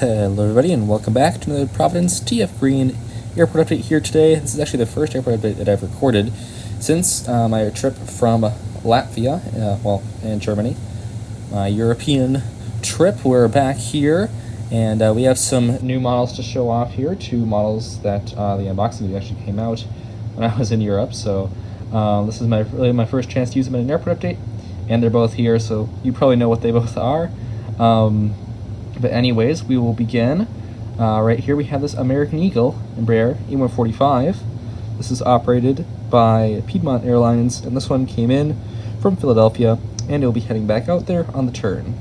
Hello everybody and welcome back to another Providence TF Green airport update here today. This is actually the first airport update that I've recorded since my trip from Latvia, in Germany. My European trip. We're back here and we have some new models to show off here. Two models that the unboxing video actually came out when I was in Europe, so this is really my first chance to use them in an airport update, and they're both here, so you probably know what they both are. But anyways, we will begin. Right here we have this American Eagle Embraer E145. This is operated by Piedmont Airlines, and this one came in from Philadelphia, and it'll be heading back out there on the turn.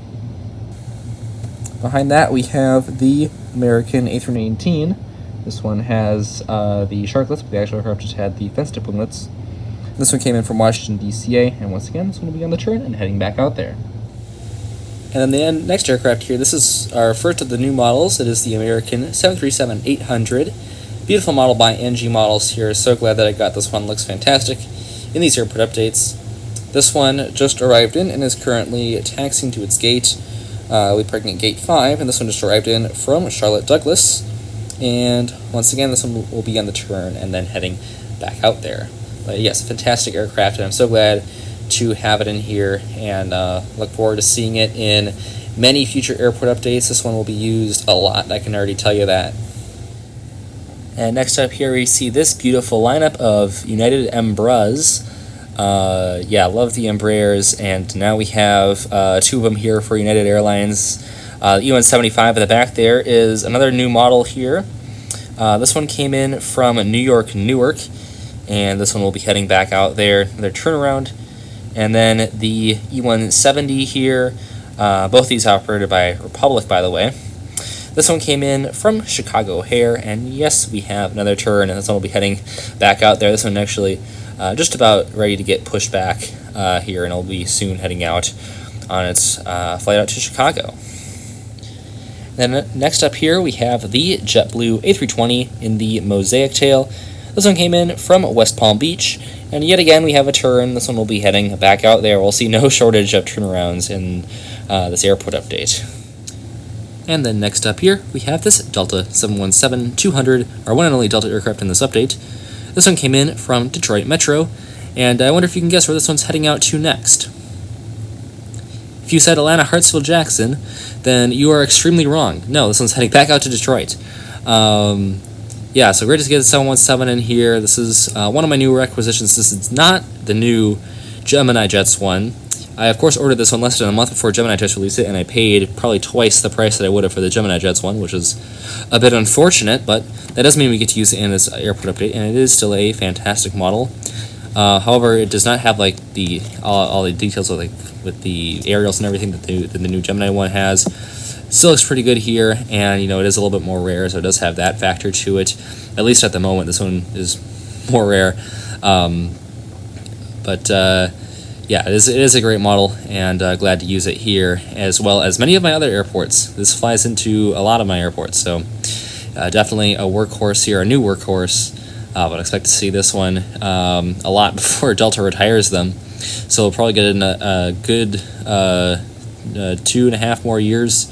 Behind that we have the American A319. This one has the sharklets, but the actual aircraft just had the fence tip winglets. This one came in from Washington, D.C.A., and once again, this one will be on the turn and heading back out there. And then the next aircraft here, this is our first of the new models. It is the American 737-800. Beautiful model by NG Models here. So glad that I got this one. Looks fantastic in these airport updates. This one just arrived in and is currently taxiing to its gate. We parked at gate 5, and this one just arrived in from Charlotte Douglas. And once again, this one will be on the turn and then heading back out there. But yes, a fantastic aircraft, and I'm so glad to have it in here, and look forward to seeing it in many future airport updates. This one will be used a lot, I can already tell you that. And next up here we see this beautiful lineup of United Embraers. Yeah, love the Embraers, and now we have two of them here for United Airlines. The E175 at the back there is another new model here. This one came in from New York, Newark, and this one will be heading back out there, their turnaround. And then the E170 here, both these operated by Republic, by the way. This one came in from Chicago O'Hare, and yes, we have another turn, and this one will be heading back out there. This one actually just about ready to get pushed back here, and it'll be soon heading out on its flight out to Chicago. Then next up here, we have the JetBlue A320 in the Mosaic tail. This one came in from West Palm Beach, and yet again we have a turn. This one will be heading back out there. We'll see no shortage of turnarounds in this airport update. And then next up here, we have this Delta 717-200, our one and only Delta aircraft in this update. This one came in from Detroit Metro, and I wonder if you can guess where this one's heading out to next. If you said Atlanta, Hartsfield, Jackson, then you are extremely wrong. No, this one's heading back out to Detroit. Yeah, so great to get the 717 in here. This is one of my newer acquisitions. This is not the new Gemini Jets one. I, of course, ordered this one less than a month before Gemini Jets released it, and I paid probably twice the price that I would have for the Gemini Jets one, which is a bit unfortunate, but that does mean we get to use it in this airport update, and it is still a fantastic model. However, it does not have like all the details with the aerials and everything that the new Gemini one has. Still looks pretty good here, and it is a little bit more rare, so it does have that factor to it. At least at the moment, this one is more rare. Yeah, it is a great model, and glad to use it here, as well as many of my other airports. This flies into a lot of my airports, so definitely a workhorse here, a new workhorse. But I expect to see this one a lot before Delta retires them. So we'll probably get in a good 2.5 more years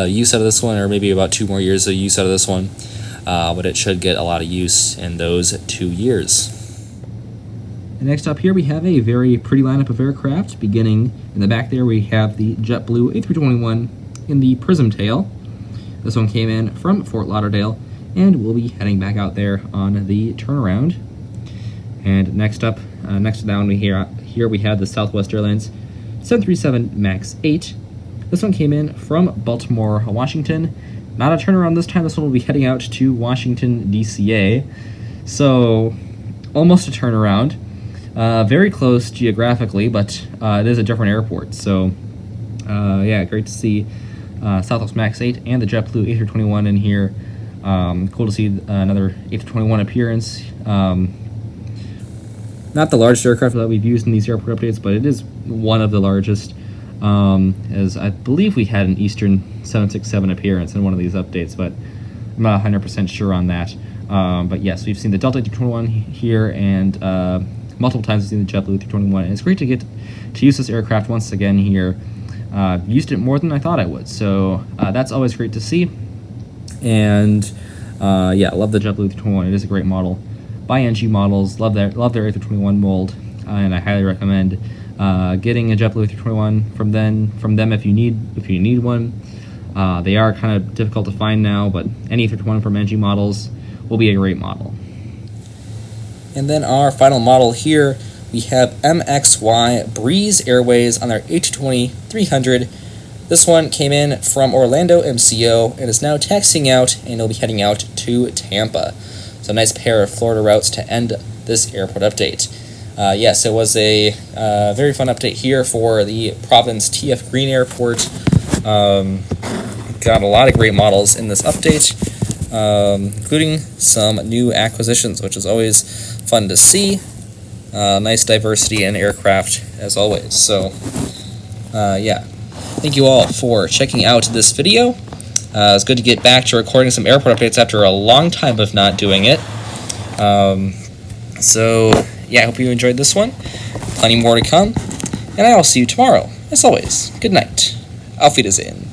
use out of this one, or maybe about 2 more years of use out of this one, but it should get a lot of use in those 2 years. And next up here we have a very pretty lineup of aircraft. Beginning in the back there we have the JetBlue A321 in the Prism tail. This one came in from Fort Lauderdale, and we'll be heading back out there on the turnaround. And next up, next to that one here we have the Southwest Airlines 737 MAX 8. This one came in from Baltimore, Washington. Not a turnaround this time. This one will be heading out to Washington, D.C.A. So, almost a turnaround. Very close geographically, but it is a different airport. So, yeah, great to see Southwest MAX 8 and the JetBlue A321 in here. Cool to see another A321 appearance. Not the largest aircraft that we've used in these airport updates, but it is one of the largest. As I believe we had an Eastern 767 appearance in one of these updates, but I'm not 100% sure on that. But yes, we've seen the Delta 321 here, and multiple times we've seen the JetBlue 321, and it's great to get to use this aircraft once again here. Used it more than I thought I would, so that's always great to see. And yeah, love the JetBlue 321. It is a great model. Buy NG models. Love their A321 mold, and I highly recommend getting a JetBlue 321 from them if you need one. They are kind of difficult to find now, but any 321 from NG models will be a great model. And then our final model here, we have MXY Breeze Airways on their A220-300. This one came in from Orlando MCO and is now taxiing out, and it'll be heading out to Tampa. So a nice pair of Florida routes to end this airport update. Yes, it was a very fun update here for the Providence TF Green Airport. Got a lot of great models in this update, including some new acquisitions, which is always fun to see. Nice diversity in aircraft, as always. So, yeah. Thank you all for checking out this video. It's good to get back to recording some airport updates after a long time of not doing it. So, yeah, I hope you enjoyed this one. Plenty more to come. And I will see you tomorrow. As always, good night. Auf Wiedersehen.